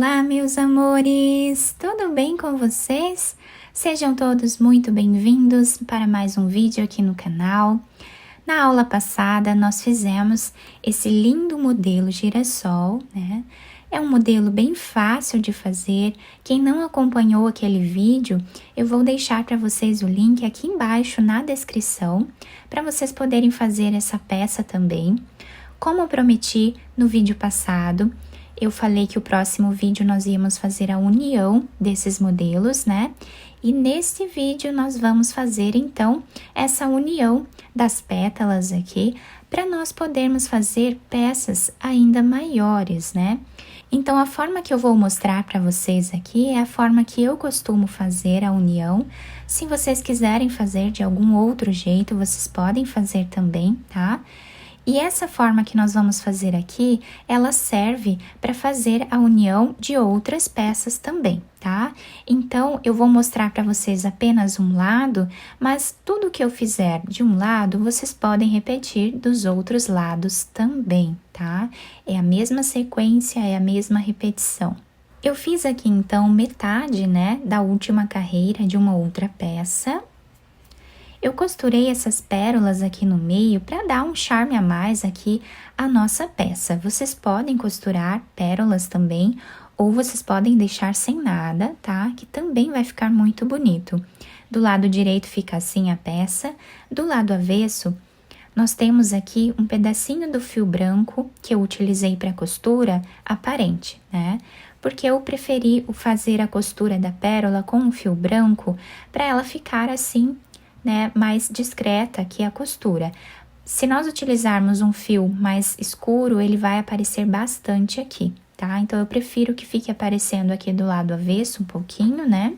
Olá, meus amores! Tudo bem com vocês? Sejam todos muito bem-vindos para mais um vídeo aqui no canal. Na aula passada, nós fizemos esse lindo modelo girassol, né? É um modelo bem fácil de fazer. Quem não acompanhou aquele vídeo, eu vou deixar para vocês o link aqui embaixo na descrição, para vocês poderem fazer essa peça também. Como eu prometi no vídeo passado, eu falei que o próximo vídeo nós íamos fazer a união desses modelos, né? E nesse vídeo nós vamos fazer, então, essa união das pétalas aqui, para nós podermos fazer peças ainda maiores, né? Então, a forma que eu vou mostrar para vocês aqui é a forma que eu costumo fazer a união. Se vocês quiserem fazer de algum outro jeito, vocês podem fazer também, tá? E essa forma que nós vamos fazer aqui, ela serve para fazer a união de outras peças também, tá? Então, eu vou mostrar para vocês apenas um lado, mas tudo que eu fizer de um lado, vocês podem repetir dos outros lados também, tá? É a mesma sequência, é a mesma repetição. Eu fiz aqui, então, metade, né, da última carreira de uma outra peça. Eu costurei essas pérolas aqui no meio para dar um charme a mais aqui à nossa peça. Vocês podem costurar pérolas também, ou vocês podem deixar sem nada, tá? Que também vai ficar muito bonito. Do lado direito fica assim a peça, do lado avesso, nós temos aqui um pedacinho do fio branco que eu utilizei para costura aparente, né? Porque eu preferi fazer a costura da pérola com um fio branco para ela ficar assim, né, mais discreta que a costura. Se nós utilizarmos um fio mais escuro, ele vai aparecer bastante aqui, tá? Então, eu prefiro que fique aparecendo aqui do lado avesso um pouquinho, né?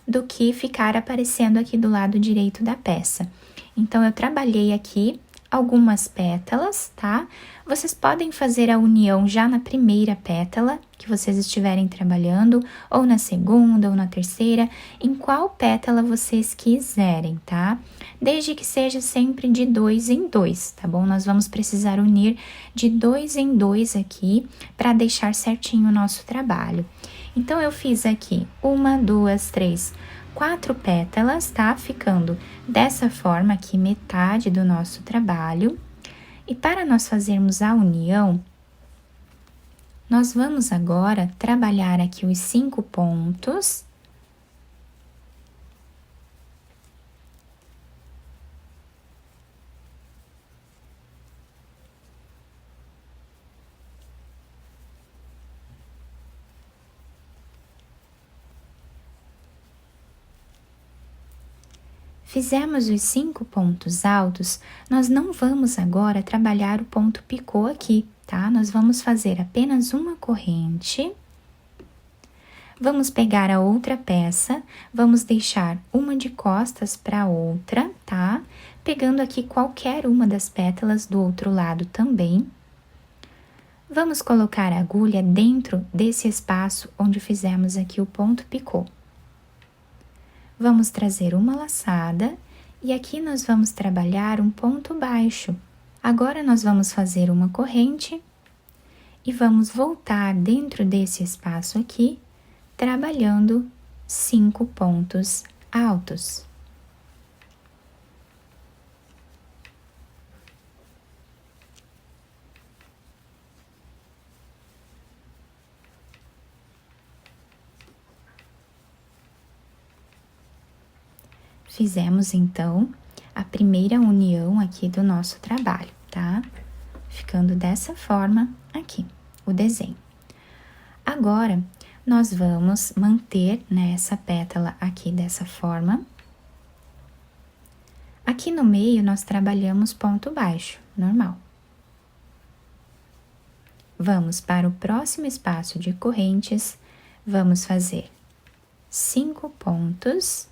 Do que ficar aparecendo aqui do lado direito da peça. Então, eu trabalhei aqui algumas pétalas, tá? Vocês podem fazer a união já na primeira pétala que vocês estiverem trabalhando, ou na segunda, ou na terceira, em qual pétala vocês quiserem, tá? Desde que seja sempre de 2 em 2, tá bom? Nós vamos precisar unir de 2 em 2 aqui, para deixar certinho o nosso trabalho. Então, eu fiz aqui 1, 2, 3, 4 pétalas, tá? Ficando dessa forma aqui, metade do nosso trabalho. E para nós fazermos a união, nós vamos agora trabalhar aqui os 5 pontos. Fizemos os 5 pontos altos, nós não vamos agora trabalhar o ponto picô aqui, tá? Nós vamos fazer apenas uma corrente. Vamos pegar a outra peça, vamos deixar uma de costas para a outra, tá? Pegando aqui qualquer uma das pétalas do outro lado também. Vamos colocar a agulha dentro desse espaço onde fizemos aqui o ponto picô. Vamos trazer uma laçada e aqui nós vamos trabalhar um ponto baixo. Agora, nós vamos fazer uma corrente e vamos voltar dentro desse espaço aqui, trabalhando 5 pontos altos. Fizemos, então, a primeira união aqui do nosso trabalho, tá? Ficando dessa forma aqui, o desenho. Agora, nós vamos manter, né, essa pétala aqui dessa forma. Aqui no meio, nós trabalhamos ponto baixo, normal. Vamos para o próximo espaço de correntes, vamos fazer 5 pontos.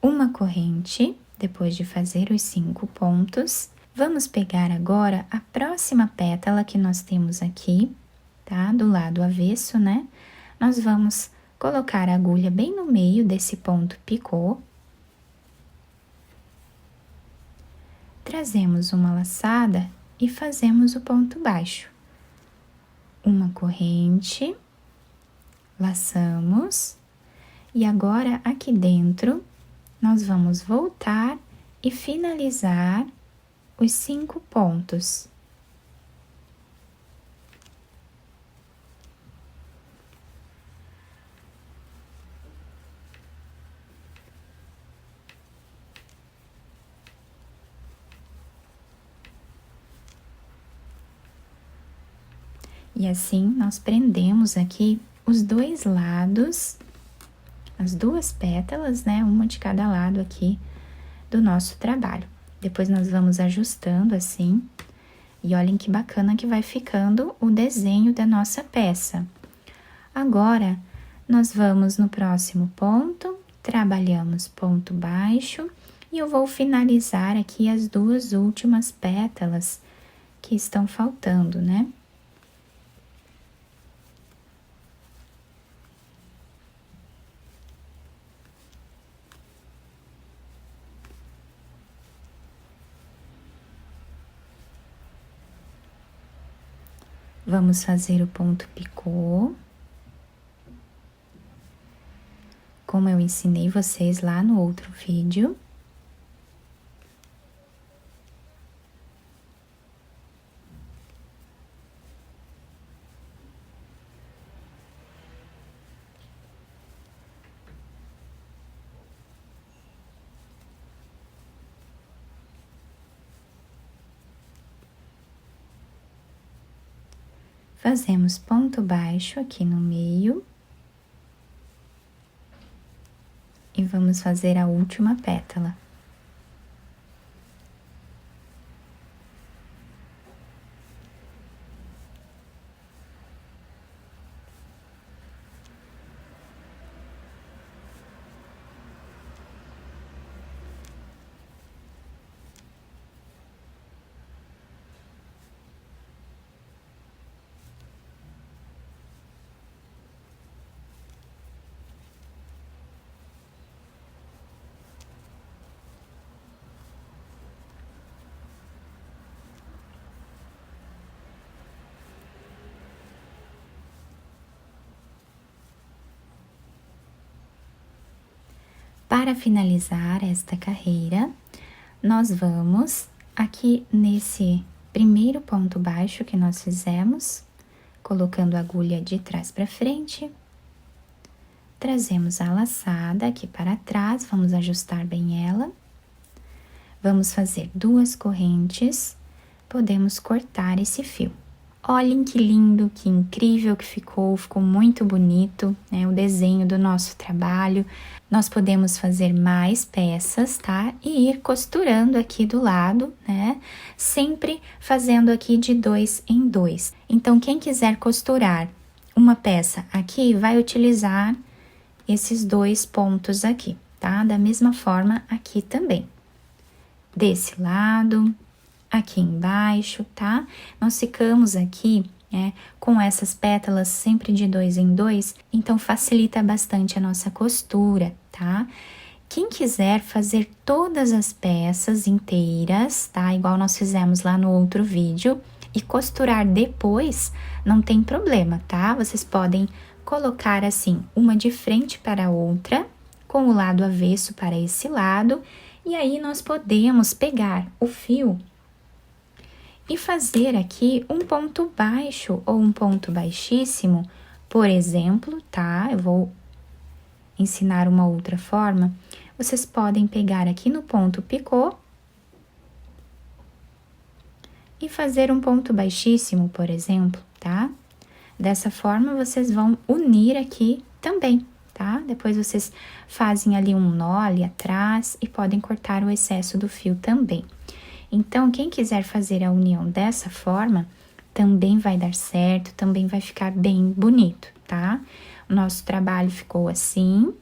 Uma corrente, depois de fazer os 5 pontos. Vamos pegar agora a próxima pétala que nós temos aqui, tá? Do lado avesso, né? Nós vamos colocar a agulha bem no meio desse ponto picô. Trazemos uma laçada e fazemos o ponto baixo. Uma corrente, laçamos, e agora aqui dentro nós vamos voltar e finalizar os 5 pontos. E assim, nós prendemos aqui os 2 lados, as 2 pétalas, né? Uma de cada lado aqui do nosso trabalho. Depois nós vamos ajustando assim, e olhem que bacana que vai ficando o desenho da nossa peça. Agora, nós vamos no próximo ponto, trabalhamos ponto baixo, e eu vou finalizar aqui as 2 últimas pétalas que estão faltando, né? Vamos fazer o ponto picô, como eu ensinei vocês lá no outro vídeo. Fazemos ponto baixo aqui no meio. E vamos fazer a última pétala. Para finalizar esta carreira, nós vamos aqui nesse primeiro ponto baixo que nós fizemos, colocando a agulha de trás para frente, trazemos a laçada aqui para trás, vamos ajustar bem ela, vamos fazer 2 correntes, podemos cortar esse fio. Olhem que lindo, que incrível que ficou muito bonito, né? O desenho do nosso trabalho. Nós podemos fazer mais peças, tá? E ir costurando aqui do lado, né? Sempre fazendo aqui de 2 em 2. Então, quem quiser costurar uma peça aqui, vai utilizar esses 2 pontos aqui, tá? Da mesma forma aqui também. Desse lado, aqui embaixo, tá? Nós ficamos aqui, com essas pétalas sempre de 2 em 2, então facilita bastante a nossa costura, tá? Quem quiser fazer todas as peças inteiras, tá? Igual nós fizemos lá no outro vídeo, e costurar depois, não tem problema, tá? Vocês podem colocar assim, uma de frente para a outra, com o lado avesso para esse lado, e aí nós podemos pegar o fio e fazer aqui um ponto baixo ou um ponto baixíssimo, por exemplo, tá? Eu vou ensinar uma outra forma. Vocês podem pegar aqui no ponto picô e fazer um ponto baixíssimo, por exemplo, tá? Dessa forma, vocês vão unir aqui também, tá? Depois vocês fazem ali um nó ali atrás e podem cortar o excesso do fio também. Então, quem quiser fazer a união dessa forma, também vai dar certo, também vai ficar bem bonito, tá? O nosso trabalho ficou assim.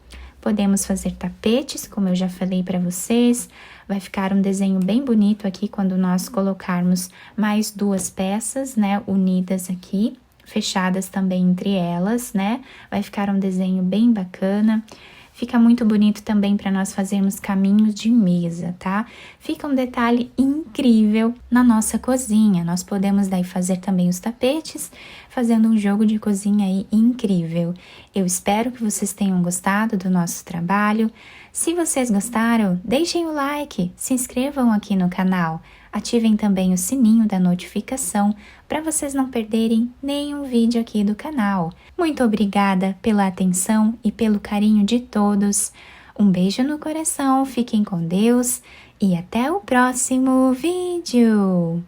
Podemos fazer tapetes, como eu já falei para vocês. Vai ficar um desenho bem bonito aqui quando nós colocarmos mais 2 peças, né, unidas aqui, fechadas também entre elas, né? Vai ficar um desenho bem bacana. Fica muito bonito também para nós fazermos caminhos de mesa, tá? Fica um detalhe incrível na nossa cozinha. Nós podemos daí fazer também os tapetes, fazendo um jogo de cozinha aí incrível. Eu espero que vocês tenham gostado do nosso trabalho. Se vocês gostaram, deixem o like, se inscrevam aqui no canal. Ativem também o sininho da notificação para vocês não perderem nenhum vídeo aqui do canal. Muito obrigada pela atenção e pelo carinho de todos. Um beijo no coração, fiquem com Deus e até o próximo vídeo!